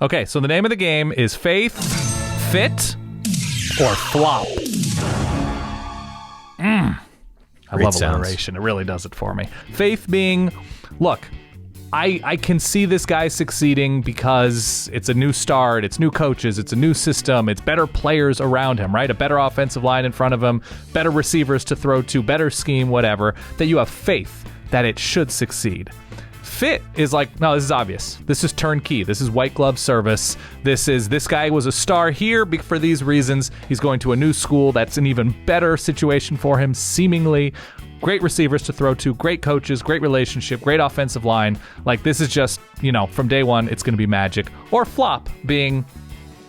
Okay, so the name of the game is Faith, Fit, or Flop. I love alliteration. It really does it for me. Faith being, look, I can see this guy succeeding because it's a new start, it's new coaches, it's a new system, it's better players around him, right? A better offensive line in front of him, better receivers to throw to, better scheme, whatever, that you have faith that it should succeed. Fit is like, no, this is obvious. This is turnkey. This is white glove service. This guy was a star here for these reasons. He's going to a new school. That's an even better situation for him, seemingly. Great receivers to throw to, great coaches, great relationship, great offensive line. Like, this is just, from day one, it's going to be magic. Or flop being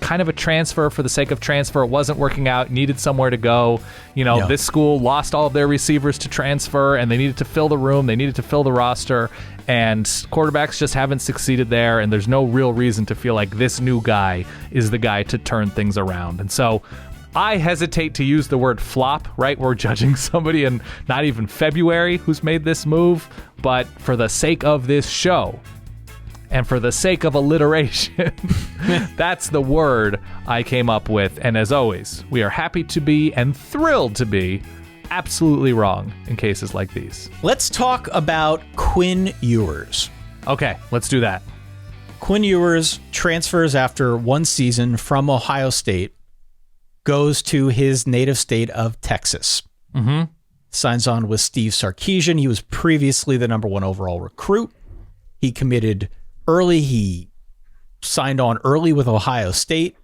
kind of a transfer for the sake of transfer. It wasn't working out, needed somewhere to go. This school lost all of their receivers to transfer, and they needed to fill the room. They needed to fill the roster, and quarterbacks just haven't succeeded there, and there's no real reason to feel like this new guy is the guy to turn things around. And so I hesitate to use the word flop, right? We're judging somebody in not even February who's made this move, but for the sake of this show, and for the sake of alliteration, that's the word I came up with. And as always, we are happy to be and thrilled to be absolutely wrong in cases like these. Let's talk about Quinn Ewers. Okay, let's do that. Quinn Ewers transfers after one season from Ohio State, goes to his native state of Texas. Mm-hmm. Signs on with Steve Sarkisian. He was previously the number 1 overall recruit. He committed early. He signed on early with Ohio State.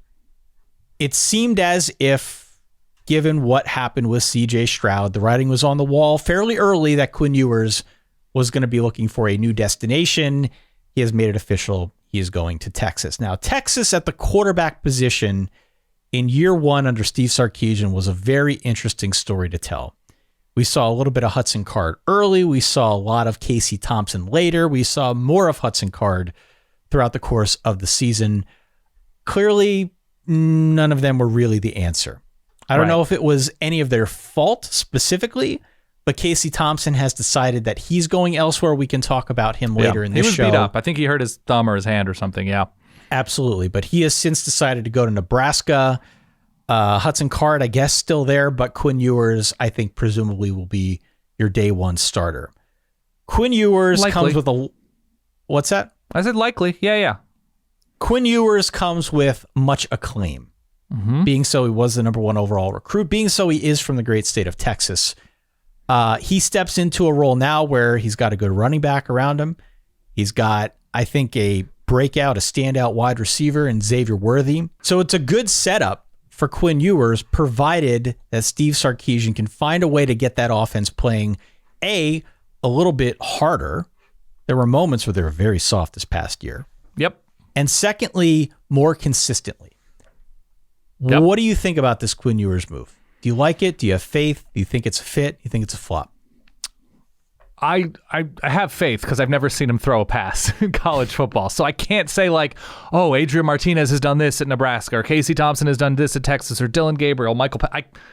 It seemed as if, given what happened with C.J. Stroud, the writing was on the wall fairly early that Quinn Ewers was going to be looking for a new destination. He has made it official. He is going to Texas. Now, Texas at the quarterback position in year one under Steve Sarkisian was a very interesting story to tell. We saw a little bit of Hudson Card early. We saw a lot of Casey Thompson later. We saw more of Hudson Card throughout the course of the season. Clearly, none of them were really the answer. I don't know if it was any of their fault specifically, but Casey Thompson has decided that he's going elsewhere. We can talk about him later in this show. He was beat up. I think he hurt his thumb or his hand or something, yeah. Absolutely, but he has since decided to go to Nebraska. Hudson Card, I guess, still there, but Quinn Ewers, I think, presumably will be your day one starter. Quinn Ewers comes with a... What's that? I said likely. Yeah. Quinn Ewers comes with much acclaim. Mm-hmm. Being so, he was the number 1 overall recruit. Being so, he is from the great state of Texas. He steps into a role now where he's got a good running back around him. He's got, I think, a standout wide receiver in Xavier Worthy. So it's a good setup for Quinn Ewers, provided that Steve Sarkisian can find a way to get that offense playing a little bit harder. There were moments where they were very soft this past year. Yep. And secondly, more consistently. Yep. What do you think about this Quinn Ewers move? Do you like it? Do you have faith? Do you think it's a fit? Do you think it's a flop? I have faith because I've never seen him throw a pass in college football. So I can't say like, oh, Adrian Martinez has done this at Nebraska, or Casey Thompson has done this at Texas, or Dylan Gabriel,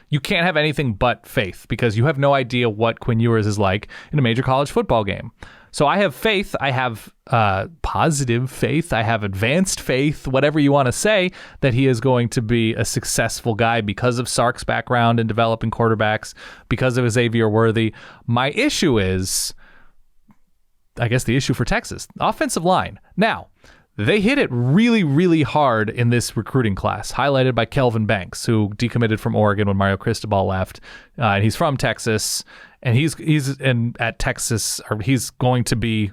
you can't have anything but faith because you have no idea what Quinn Ewers is like in a major college football game. So I have faith. I have positive faith. I have advanced faith, whatever you want to say, that he is going to be a successful guy because of Sark's background in developing quarterbacks, because of Xavier Worthy. My issue is, I guess the issue for Texas, offensive line. Now, they hit it really, really hard in this recruiting class, highlighted by Kelvin Banks, who decommitted from Oregon when Mario Cristobal left. And he's from Texas. And he's at Texas, or he's going to be,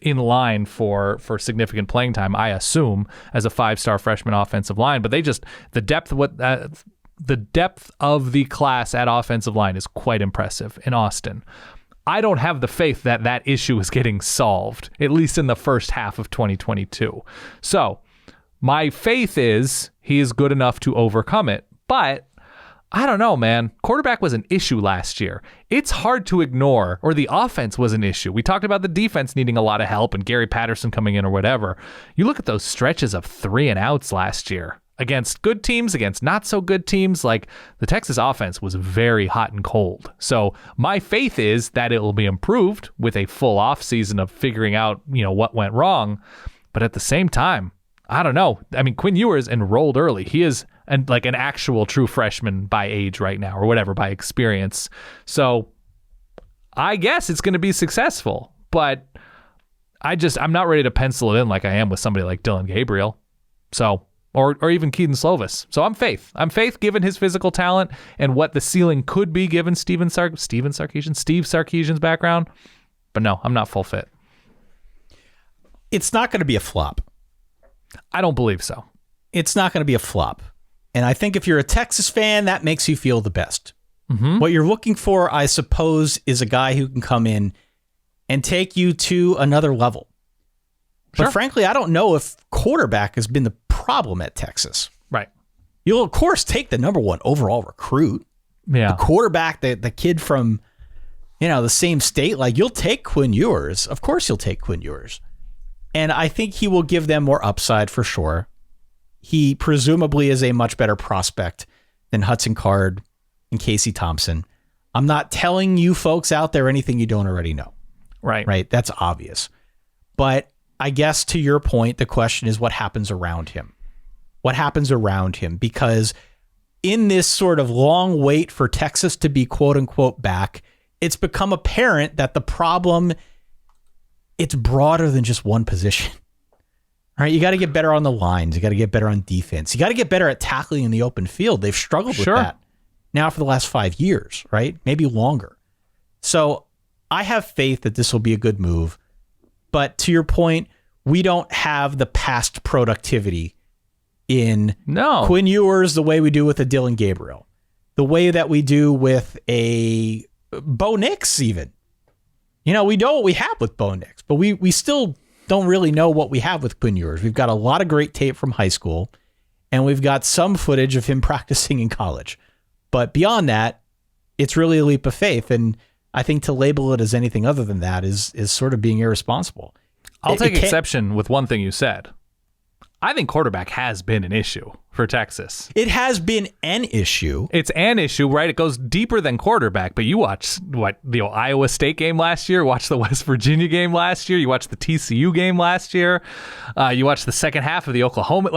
in line for significant playing time, I assume, as a 5-star freshman offensive line. But the depth of the class at offensive line is quite impressive in Austin. I don't have the faith that that issue is getting solved, at least in the first half of 2022. So my faith is he is good enough to overcome it, but I don't know, man. Quarterback was an issue last year. It's hard to ignore, or the offense was an issue. We talked about the defense needing a lot of help and Gary Patterson coming in or whatever. You look at those stretches of 3-and-outs last year against good teams, against not so good teams. Like, the Texas offense was very hot and cold. So my faith is that it will be improved with a full off season of figuring out, what went wrong. But at the same time, I don't know. I mean, Quinn Ewers enrolled early. He is an actual true freshman by age right now, or whatever, by experience. So I guess it's going to be successful, but I'm not ready to pencil it in like I am with somebody like Dylan Gabriel. So, or even Keaton Slovis. So I'm faith given his physical talent and what the ceiling could be given Steve Sarkisian's background. But no, I'm not full fit. It's not going to be a flop. I don't believe so. It's not going to be a flop. And I think if you're a Texas fan, that makes you feel the best. Mm-hmm. What you're looking for, I suppose, is a guy who can come in and take you to another level. Sure. But frankly, I don't know if quarterback has been the problem at Texas. Right. You'll, of course, take the number 1 overall recruit. Yeah. The quarterback, the kid from, the same state. Like, you'll take Quinn Ewers. Of course you'll take Quinn Ewers. And I think he will give them more upside for sure. He presumably is a much better prospect than Hudson Card and Casey Thompson. I'm not telling you folks out there anything you don't already know. Right. That's obvious. But I guess to your point, the question is what happens around him? What happens around him? Because in this sort of long wait for Texas to be quote unquote back, it's become apparent that the problem, it's broader than just one position. All right, you got to get better on the lines. You got to get better on defense. You got to get better at tackling in the open field. They've struggled with that now for the last 5 years, right? Maybe longer. So I have faith that this will be a good move. But to your point, we don't have the past productivity in Quinn Ewers the way we do with a Dylan Gabriel, the way that we do with a Bo Nix even. We know what we have with Bo Nix, but we still don't really know what we have with Quinn Ewers. We've got a lot of great tape from high school, and we've got some footage of him practicing in college. But beyond that, it's really a leap of faith, and I think to label it as anything other than that is sort of being irresponsible. I'll take exception with one thing you said. I think quarterback has been an issue for Texas. It has been an issue. It's an issue, right? It goes deeper than quarterback, but you watch the Iowa State game last year, watch the West Virginia game last year, you watch the TCU game last year, you watch the second half of the Oklahoma,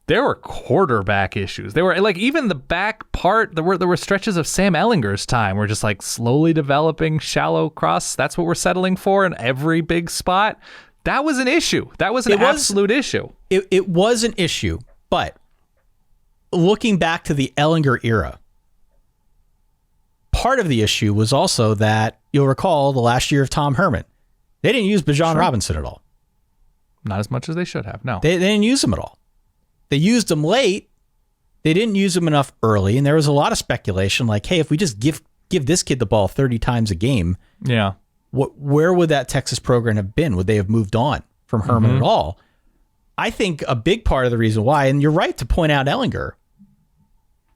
there were quarterback issues. There were even the back part, there were stretches of Sam Ehlinger's time where just slowly developing shallow cross. That's what we're settling for in every big spot. That was an issue. That was an absolute issue. It was an issue, but looking back to the Ehlinger era, part of the issue was also that you'll recall the last year of Tom Herman. They didn't use Bijan Robinson at all. Not as much as they should have, no. They didn't use him at all. They used him late. They didn't use him enough early, and there was a lot of speculation hey, if we just give this kid the ball 30 times a game, where would that Texas program have been? Would they have moved on from Herman at all? I think a big part of the reason why, and you're right to point out Ehlinger,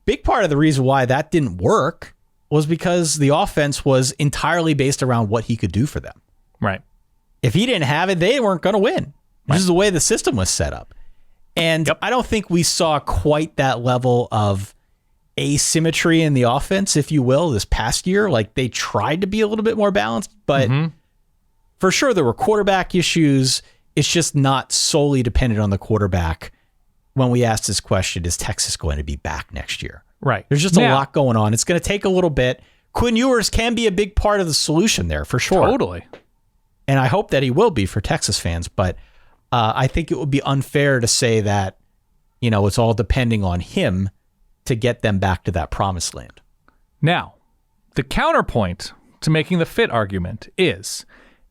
big part of the reason why that didn't work was because the offense was entirely based around what he could do for them. Right. If he didn't have it, they weren't going to win. This is the way the system was set up. And I don't think we saw quite that level of asymmetry in the offense, if you will, this past year. They tried to be a little bit more balanced, but for sure there were quarterback issues. It's just not solely dependent on the quarterback. When we asked this question, is Texas going to be back next year? Right. There's just a lot going on. It's going to take a little bit. Quinn Ewers can be a big part of the solution there for sure. Totally. And I hope that he will be for Texas fans, but I think it would be unfair to say that, it's all depending on him to get them back to that promised land. Now, the counterpoint to making the fit argument is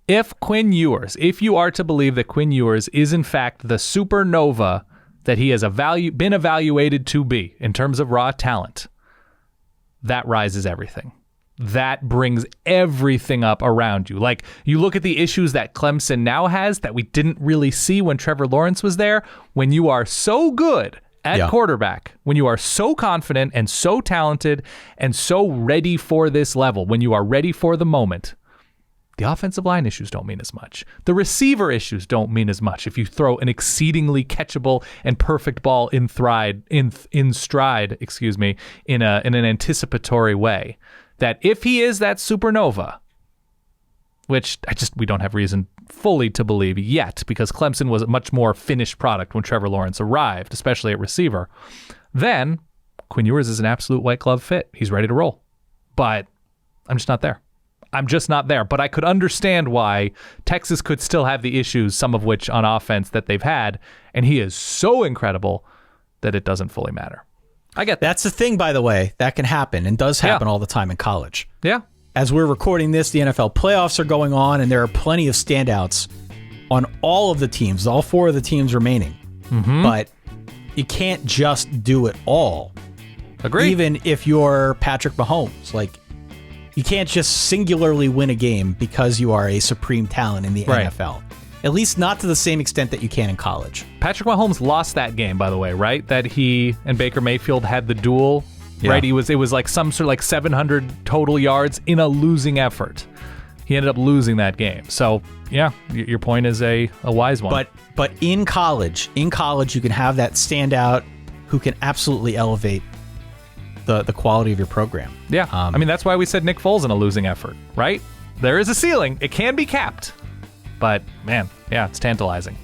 if you are to believe that Quinn Ewers is in fact the supernova that he has been evaluated to be in terms of raw talent, that rises everything. That brings everything up around you. You look at the issues that Clemson now has that we didn't really see when Trevor Lawrence was there. When you are so good at quarterback, when you are so confident and so talented and so ready for this level, when you are ready for the moment, the offensive line issues don't mean as much. The receiver issues don't mean as much if you throw an exceedingly catchable and perfect ball in stride, in an anticipatory way. That if he is that supernova, which we don't have reason fully to believe yet, because Clemson was a much more finished product when Trevor Lawrence arrived, especially at receiver, then Quinn Ewers is an absolute white glove fit. He's ready to roll. But I'm just not there. But I could understand why Texas could still have the issues, some of which on offense that they've had, and he is so incredible that it doesn't fully matter. I get that. That's the thing, by the way. That can happen and does happen all the time in college. Yeah. As we're recording this, the NFL playoffs are going on, and there are plenty of standouts on all of the teams, all 4 of the teams remaining. Mm-hmm. But you can't just do it all. Agreed. Even if you're Patrick Mahomes. Like, you can't just singularly win a game because you are a supreme talent in the NFL. At least not to the same extent that you can in college. Patrick Mahomes lost that game, by the way, right? That he and Baker Mayfield had the duel, right? It was like some sort of like 700 total yards in a losing effort. He ended up losing that game. So, yeah, your point is a wise one. But in college, you can have that standout who can absolutely elevate the quality of your program. Yeah. I mean, that's why we said Nick Foles in a losing effort, right? There is a ceiling. It can be capped. But, man, yeah, it's tantalizing.